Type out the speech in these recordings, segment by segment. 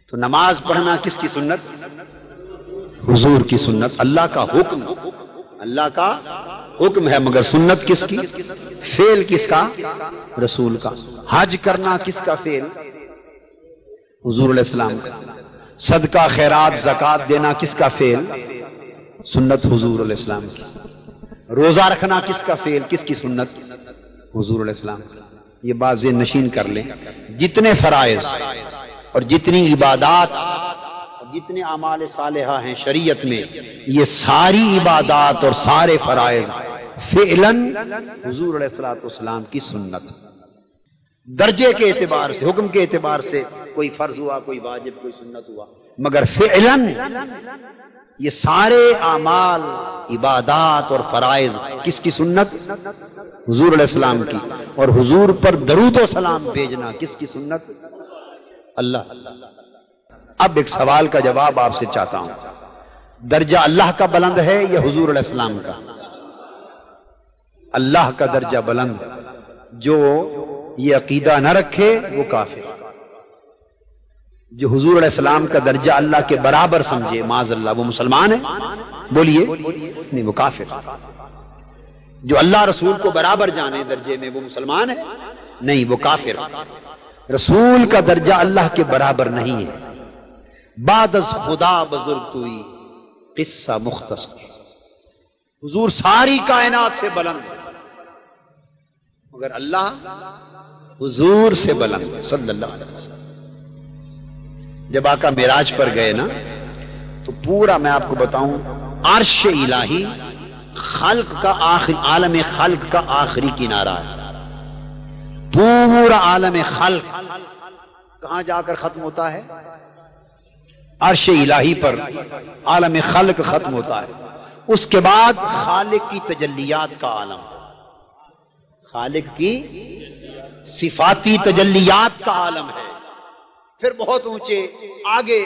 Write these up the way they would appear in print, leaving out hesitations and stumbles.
تو نماز پڑھنا کس کی سنت؟ حضور کی سنت. اللہ کا حکم، اللہ کا حکم ہے، مگر سنت کس کی؟ فعل کس کا؟ رسول کا. حج کرنا کس کا فعل؟ حضور علیہ السلام کا. صدقہ خیرات زکوٰۃ دینا کس کا فعل؟ سنت حضور علیہ السلام کی. روزہ رکھنا کس کا فعل، کس کی سنت؟ حضور علیہ السلام کی. یہ بات ذہن نشین کر لیں، جتنے فرائض اور جتنی عبادات اور جتنے اعمال صالحہ ہیں شریعت میں، یہ ساری عبادات اور سارے فرائض فعلاً حضور علیہ السلام کی سنت. درجے کے اعتبار سے، حکم کے اعتبار سے کوئی فرض ہوا، کوئی واجب، کوئی سنت ہوا، مگر فعلاً یہ سارے اعمال، عبادات اور فرائض کس کی سنت؟ حضور علیہ السلام کی. اور حضور پر درود و سلام بھیجنا کس کی سنت؟ اللہ. اب ایک سوال کا جواب آپ سے چاہتا ہوں، درجہ اللہ کا بلند ہے یا حضور علیہ السلام کا؟ اللہ کا درجہ بلند. جو یہ عقیدہ نہ رکھے وہ کافر. جو حضور علیہ السلام کا درجہ اللہ کے برابر سمجھے معاذ اللہ، وہ مسلمان ہے؟ بولیے. نہیں، وہ کافر. جو اللہ رسول کو برابر جانے درجے میں، وہ مسلمان ہے؟ نہیں، وہ کافر. رسول کا درجہ اللہ کے برابر نہیں ہے. بعد از خدا بزرگ توئی قصہ مختصر. حضور ساری کائنات سے بلند ہے، مگر اللہ حضور سے بلند ہے صلی اللہ علیہ وسلم. جب آقا معراج پر گئے نا، تو پورا میں آپ کو بتاؤں، عرش الہی خلق کا آخری، عالم خلق کا آخری کنارہ ہے. پورا عالم خلق کہاں جا کر ختم ہوتا ہے؟ عرش الہی پر عالم خلق ختم ہوتا ہے. اس کے بعد خالق کی تجلیات کا عالم، خالق کی صفاتی تجلیات کا عالم ہے. پھر بہت اونچے آگے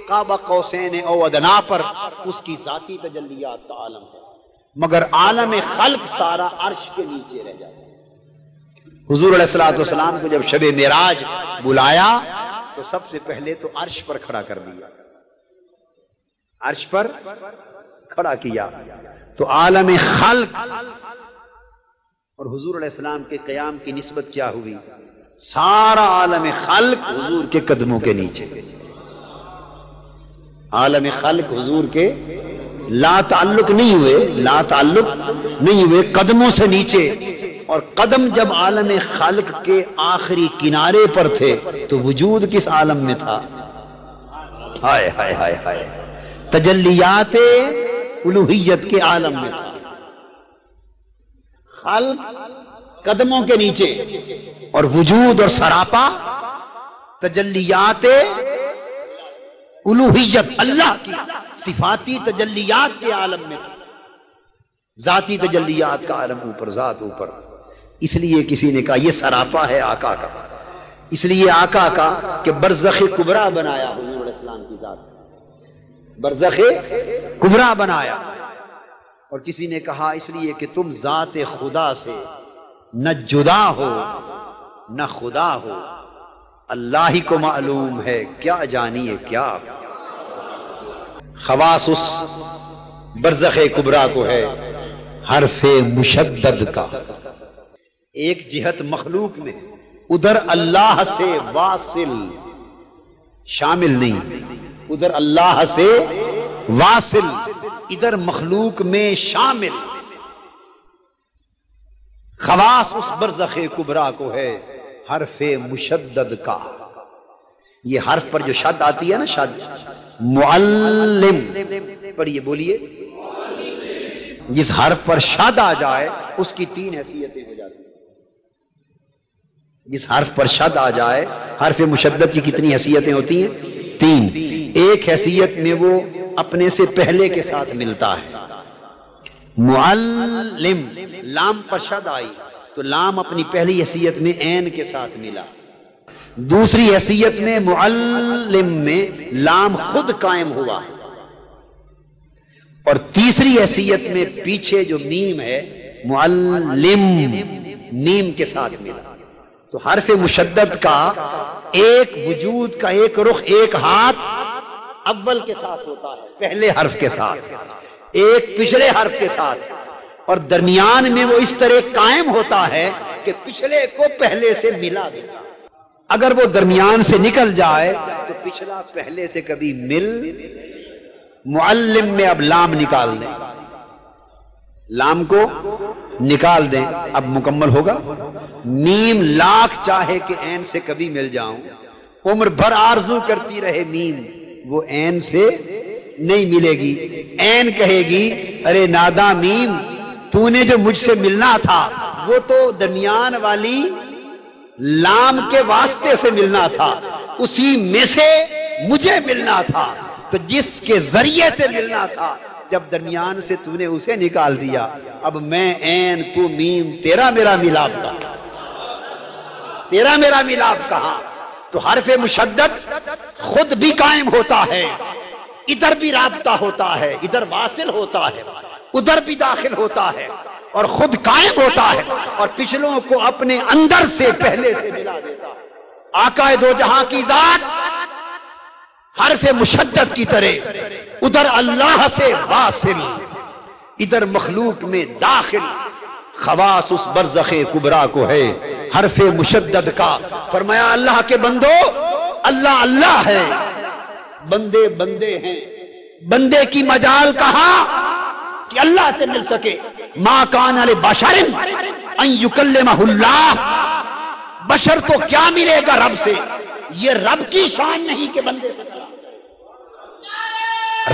قاب قوسین او ادنا پر اس کی ذاتی تجلیات کا عالم ہے. مگر عالم خلق سارا عرش کے نیچے رہ جاتا ہے. حضور علیہ السلام کو جب شب معراج بلایا تو سب سے پہلے تو عرش پر کھڑا کر دیا، عرش پر کھڑا کیا. تو عالم خلق اور حضور علیہ السلام کے قیام کی نسبت کیا ہوئی؟ سارا عالم خلق حضور کے قدموں کے نیچے. عالم خلق حضور کے لا تعلق نہیں ہوئے، لا تعلق نہیں ہوئے، قدموں سے نیچے. اور قدم جب عالم خلق کے آخری کنارے پر تھے تو وجود کس عالم میں تھا؟ ہائے ہائے ہائے ہائے، تجلیات الوہیت کے عالم میں تھا. خلق قدموں کے نیچے اور وجود اور سراپا تجلیات الوہیت، اللہ کی صفاتی تجلیات کے عالم میں تھا. ذاتی تجلیات کا عالم اوپر، ذات اوپر. اس لیے کسی نے کہا یہ سراپا ہے آقا کا، اس لیے آقا کا کہ برزخ کبریٰ بنایا حضور علیہ السلام کی ذات، برزخ کبریٰ بنایا. اور کسی نے کہا اس لیے کہ تم ذات خدا سے نہ جدا ہو نہ خدا ہو، اللہ ہی کو معلوم ہے کیا جانیے کیا. خواص اس برزخ کبریٰ کو ہے حرف مشدد کا. ایک جہت مخلوق میں ادھر اللہ سے واصل شامل نہیں، ادھر اللہ سے واصل، ادھر مخلوق میں شامل. خواص اس برزخ کبریٰ کو ہے حرف مشدد کا. یہ حرف پر جو شد آتی ہے نا، شد، معلم پڑھیے، بولیے. جس حرف پر شد آ جائے اس کی تین حیثیتیں ہو جاتی ہیں. جس حرف پر شد آ جائے، حرف مشدد کی کتنی حیثیتیں ہوتی ہیں؟ تین. ایک حیثیت میں وہ اپنے سے پہلے کے ساتھ ملتا ہے، معلم. لام پر شد آئی تو لام اپنی پہلی حیثیت میں عین کے ساتھ ملا. دوسری حیثیت میں معلم میں لام خود قائم ہوا، اور تیسری حیثیت میں پیچھے جو میم ہے معلم، میم کے ساتھ ملا. تو حرف مشدد کا ایک وجود کا ایک رخ ایک ہاتھ اول کے ساتھ ہوتا ہے، پہلے حرف کے ساتھ، ایک پچھلے حرف کے ساتھ، اور درمیان میں وہ اس طرح قائم ہوتا ہے کہ پچھلے کو پہلے سے ملا دیتا۔ اگر وہ درمیان سے نکل جائے تو پچھلا پہلے سے کبھی مل، معلم میں اب لام نکال دیں، لام کو نکال دیں، اب مکمل ہوگا۔ میم لاکھ چاہے کہ عین سے کبھی مل جاؤں، عمر بھر آرزو کرتی رہے میم، وہ عین سے نہیں ملے گی۔ عین کہے گی ارے ناداں میم، تو نے جو مجھ سے ملنا تھا وہ تو درمیان والی لام کے واسطے سے ملنا تھا، اسی میں سے مجھے ملنا تھا، تو جس کے ذریعے سے ملنا تھا جب درمیان سے تو نے اسے نکال دیا، اب میں عین تو میم، تیرا میرا ملاپ کہاں، تیرا میرا ملاپ کہاں؟ تو حرف مشدد خود بھی قائم ہوتا ہے، ادھر بھی رابطہ ہوتا ہے، ادھر واصل ہوتا ہے، ادھر بھی داخل ہوتا ہے، اور خود قائم ہوتا ہے، اور پچھلوں کو اپنے اندر سے پہلے سے ملا دیتا ہے۔ آقا دو جہاں کی ذات حرف مشدد کی طرح ادھر اللہ سے واصل، ادھر مخلوق میں داخل، خواص اس برزخ کبریٰ کو ہے حرف مشدد کا۔ فرمایا اللہ کے بندو، اللہ اللہ ہے، بندے بندے ہیں، بندے کی مجال کہاں کہ اللہ سے مل سکے۔ ما کان لبشر ان یکلمہ اللہ، بشر تو کیا ملے گا رب سے، یہ رب کی شان نہیں کہ بندے سے کلام کرے،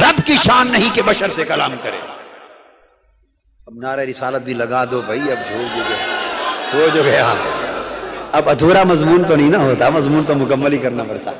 رب کی شان نہیں کہ بشر سے کلام کرے۔ اب نعرہ رسالت بھی لگا دو بھائی، اب ہو جو گیا، اب ادھورا مضمون تو نہیں نہ ہوتا، مضمون تو مکمل ہی کرنا پڑتا۔